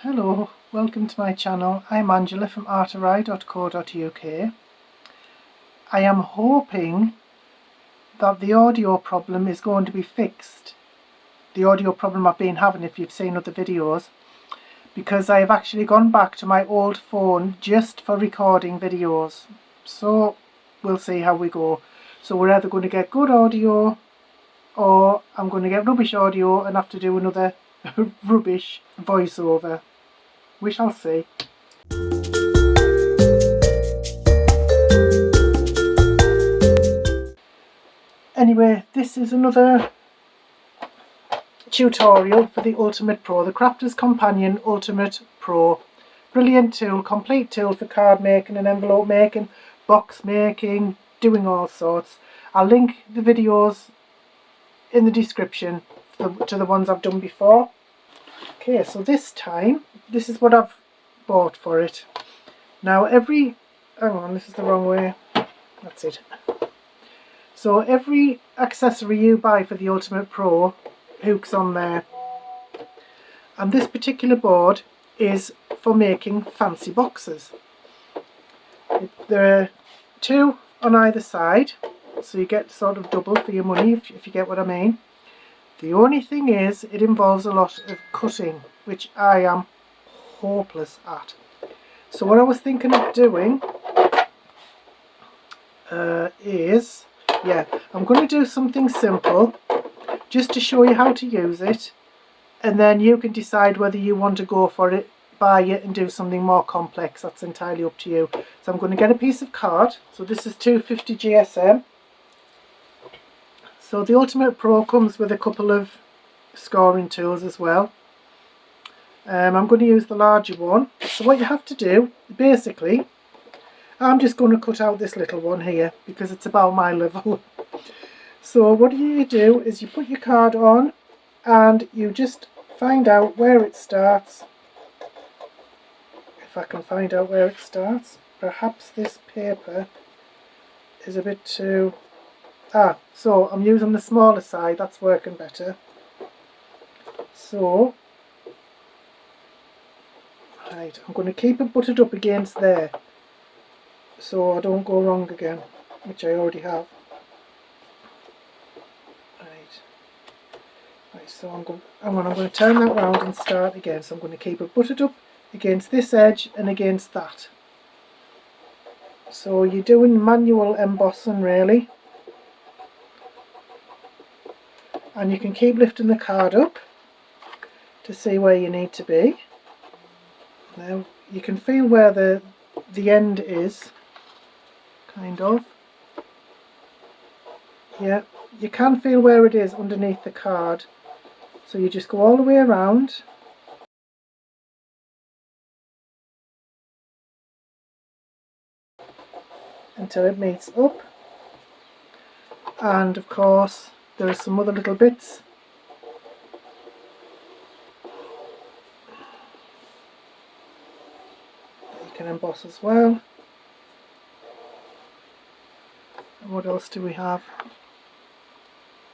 Hello, welcome to my channel. I'm Angela from artery.co.uk. I am hoping that the audio problem is going to be fixed. The audio problem I've been having, if you've seen other videos, because I have actually gone back to my old phone just for recording videos. So we'll see how we go. So we're either going to get good audio or I'm going to get rubbish audio and have to do another rubbish voiceover. We shall see. Anyway, this is another tutorial for the Ultimate Pro, the Crafter's Companion Ultimate Pro. Brilliant tool, complete tool for card making and envelope making, box making, doing all sorts. I'll link the videos in the description to the ones I've done before. Okay, so this time, this is what I've bought for it. Now hang on, this is the wrong way. That's it. So every accessory you buy for the Ultimate Pro hooks on there. And this particular board is for making fancy boxes. There are two on either side, so you get sort of double for your money, if you get what I mean. The only thing is, it involves a lot of cutting, which I am hopeless at. So what I was thinking of doing I'm going to do something simple just to show you how to use it, and then you can decide whether you want to go for it, buy it and do something more complex. That's entirely up to you. So I'm going to get a piece of card. So this is 250 GSM. So the Ultimate Pro comes with a couple of scoring tools as well. I'm going to use the larger one. So what you have to do, basically, I'm just going to cut out this little one here because it's about my level. So what you do is you put your card on and you just find out where it starts. If I can find out where it starts. Perhaps this paper is a bit too... so I'm using the smaller side, that's working better. So, right, I'm going to keep it butted up against there, so I don't go wrong again, which I already have. Right, so I'm going to turn that round and start again. So I'm going to keep it butted up against this edge and against that. So you're doing manual embossing really. And you can keep lifting the card up to see where you need to be. Now you can feel where the end is, kind of. Yeah, you can feel where it is underneath the card. So you just go all the way around. Until it meets up. And of course there are some other little bits that you can emboss as well. And what else do we have?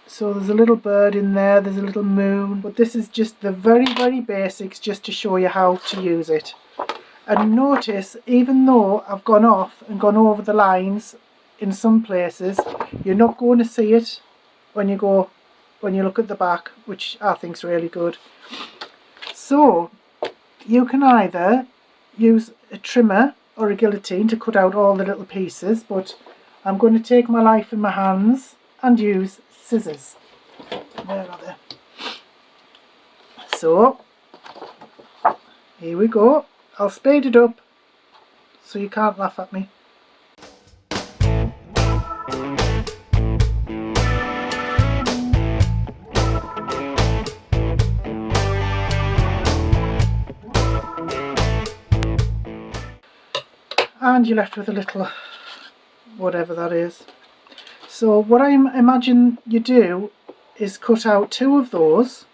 So there's a little bird in there, there's a little moon, but this is just the very basics, just to show you how to use it. And notice, even though I've gone off and gone over the lines in some places, you're not going to see it when you look at the back, which I think is really good. So you can either use a trimmer or a guillotine to cut out all the little pieces, but I'm going to take my life in my hands and use scissors. Where are they? So here we go. I'll speed it up so you can't laugh at me. And you're left with a little whatever that is. So what I imagine you do is cut out two of those,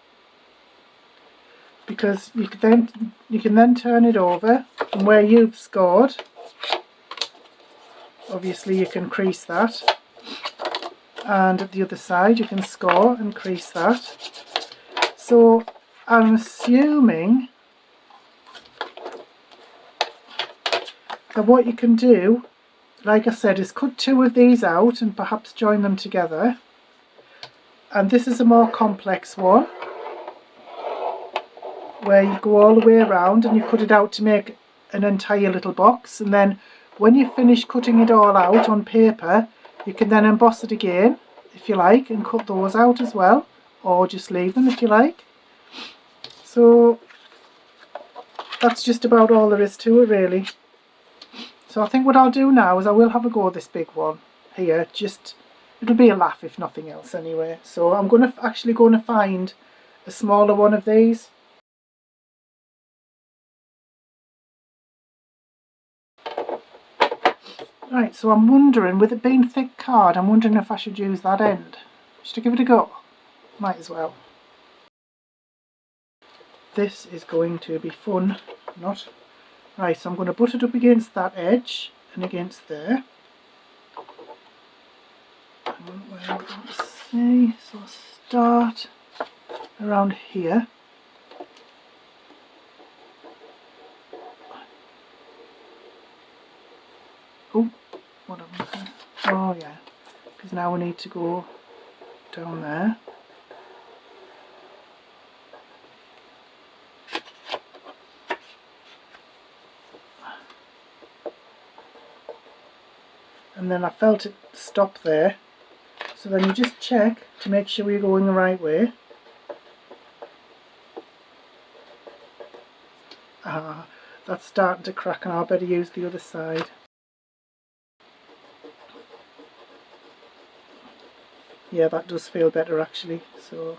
because you can then turn it over, and where you've scored, obviously you can crease that, and at the other side you can score and crease that. So I'm assuming And what you can do, like I said, is cut 2 of these out and perhaps join them together. And this is a more complex one, where you go all the way around and you cut it out to make an entire little box. And then when you finish cutting it all out on paper, you can then emboss it again if you like and cut those out as well, or just leave them if you like. So that's just about all there is to it really. So I think what I'll do now is I will have a go at this big one here. Just, it'll be a laugh if nothing else anyway. So I'm actually going to find a smaller one of these. Right, so I'm wondering, with it being thick card, I'm wondering if I should use that end. Should I give it a go? Might as well. This is going to be fun, not? Right, so I'm going to butt it up against that edge and against there. And where I'm going to see, so I'll start around here. Oh, what am I doing? Oh yeah, because now we need to go down there. And then I felt it stop there. So then you just check to make sure you're going the right way. Ah, that's starting to crack and I better use the other side. Yeah, that does feel better actually, so.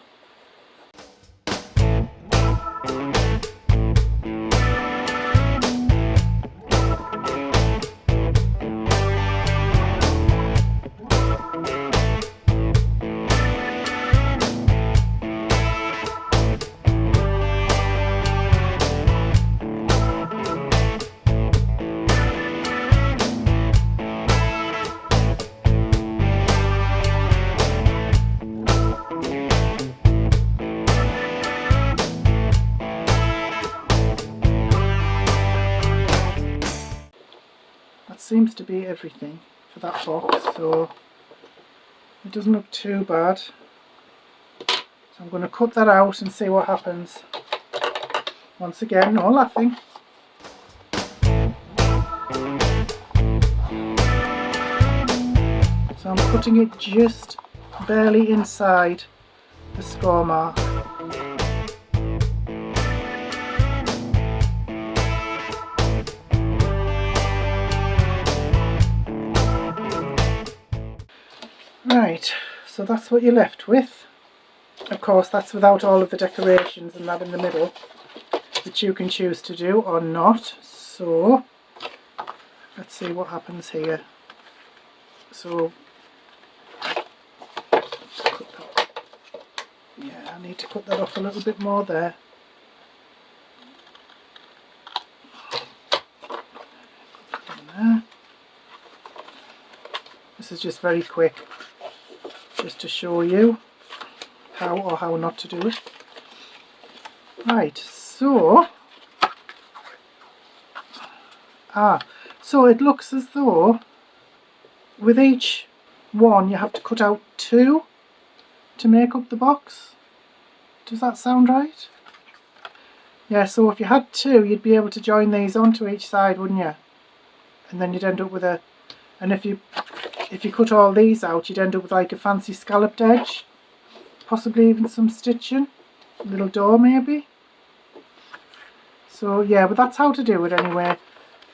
Seems to be everything for that box, so it doesn't look too bad. So I'm going to cut that out and see what happens. Once again, no laughing. So I'm cutting it just barely inside the score mark. Right, so that's what you're left with. Of course, that's without all of the decorations and that in the middle, which you can choose to do or not. So, let's see what happens here. So, yeah, I need to cut that off a little bit more there. This is just very quick, just to show you how or how not to do it. Right, so so it looks as though with each one you have to cut out 2 to make up the box. Does that sound right? Yeah, so if you had 2 you'd be able to join these onto each side, wouldn't you? And then you'd end up with a, and if you cut all these out you'd end up with like a fancy scalloped edge, possibly even some stitching, a little door maybe. So yeah, but that's how to do it anyway.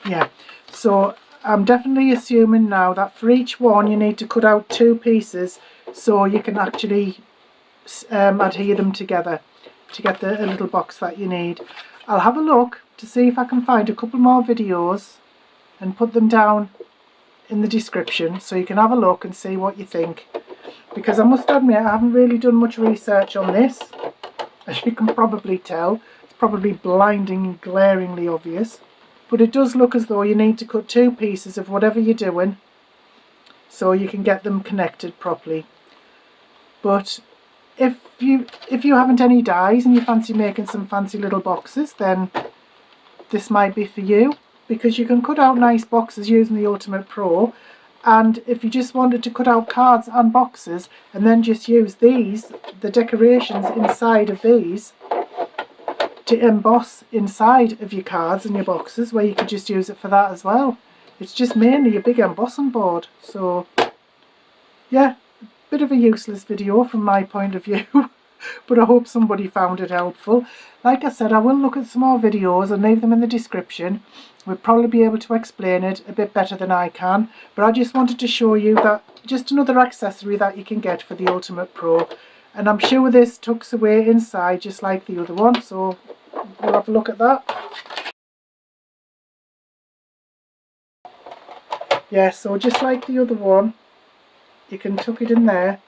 Yeah, so I'm definitely assuming now that for each one you need to cut out 2 pieces so you can actually adhere them together to get the little box that you need. I'll have a look to see if I can find a couple more videos and put them down in the description so you can have a look and see what you think, because I must admit I haven't really done much research on this, as you can probably tell. It's probably blinding, glaringly obvious, but it does look as though you need to cut 2 pieces of whatever you're doing so you can get them connected properly. But if you haven't any dies and you fancy making some fancy little boxes, then this might be for you. because you can cut out nice boxes using the Ultimate Pro, and if you just wanted to cut out cards and boxes and then just use these, the decorations inside of these, to emboss inside of your cards and your boxes, where you could just use it for that as well. It's just mainly a big embossing board. So yeah, bit of a useless video from my point of view, but I hope somebody found it helpful. Like I said, I will look at some more videos and leave them in the description. We'll probably be able to explain it a bit better than I can, but I just wanted to show you that just another accessory that you can get for the Ultimate Pro. And I'm sure this tucks away inside just like the other one, so we'll have a look at that. Yeah, so just like the other one, you can tuck it in there.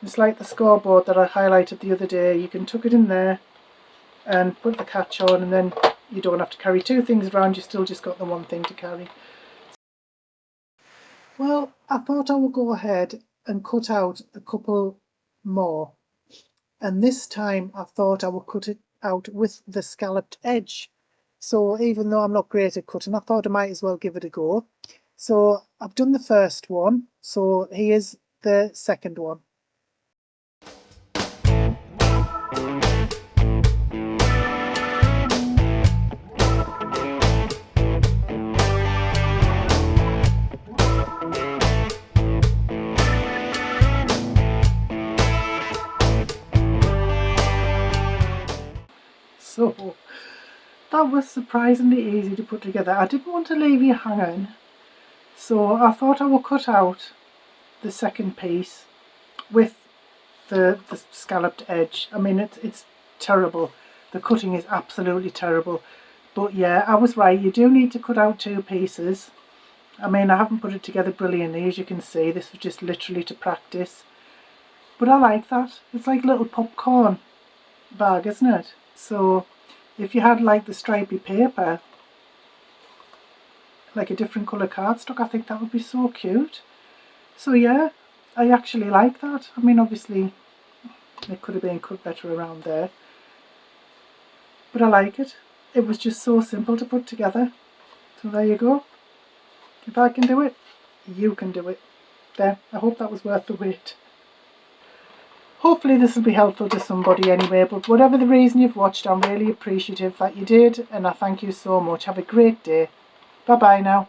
It's like the scoreboard that I highlighted the other day. You can tuck it in there and put the catch on, and then you don't have to carry two things around, you still just got the one thing to carry. Well, I thought I would go ahead and cut out a couple more, and this time I thought I would cut it out with the scalloped edge. So even though I'm not great at cutting, I thought I might as well give it a go. So I've done the first one, so here's the second one. So that was surprisingly easy to put together. I didn't want to leave you hanging, so I thought I would cut out the second piece with the scalloped edge. I mean, it's terrible. The cutting is absolutely terrible. But yeah, I was right. You do need to cut out two pieces. I mean, I haven't put it together brilliantly, as you can see. This was just literally to practice. But I like that. It's like a little popcorn bag, isn't it? So if you had like the stripy paper, like a different colour cardstock, I think that would be so cute. So yeah, I actually like that. I mean, obviously it could have been cut better around there, but I like it. It was just so simple to put together. So there you go. If I can do it, you can do it. There, I hope that was worth the wait. Hopefully this will be helpful to somebody anyway, but whatever the reason you've watched, I'm really appreciative that you did, and I thank you so much. Have a great day. Bye bye now.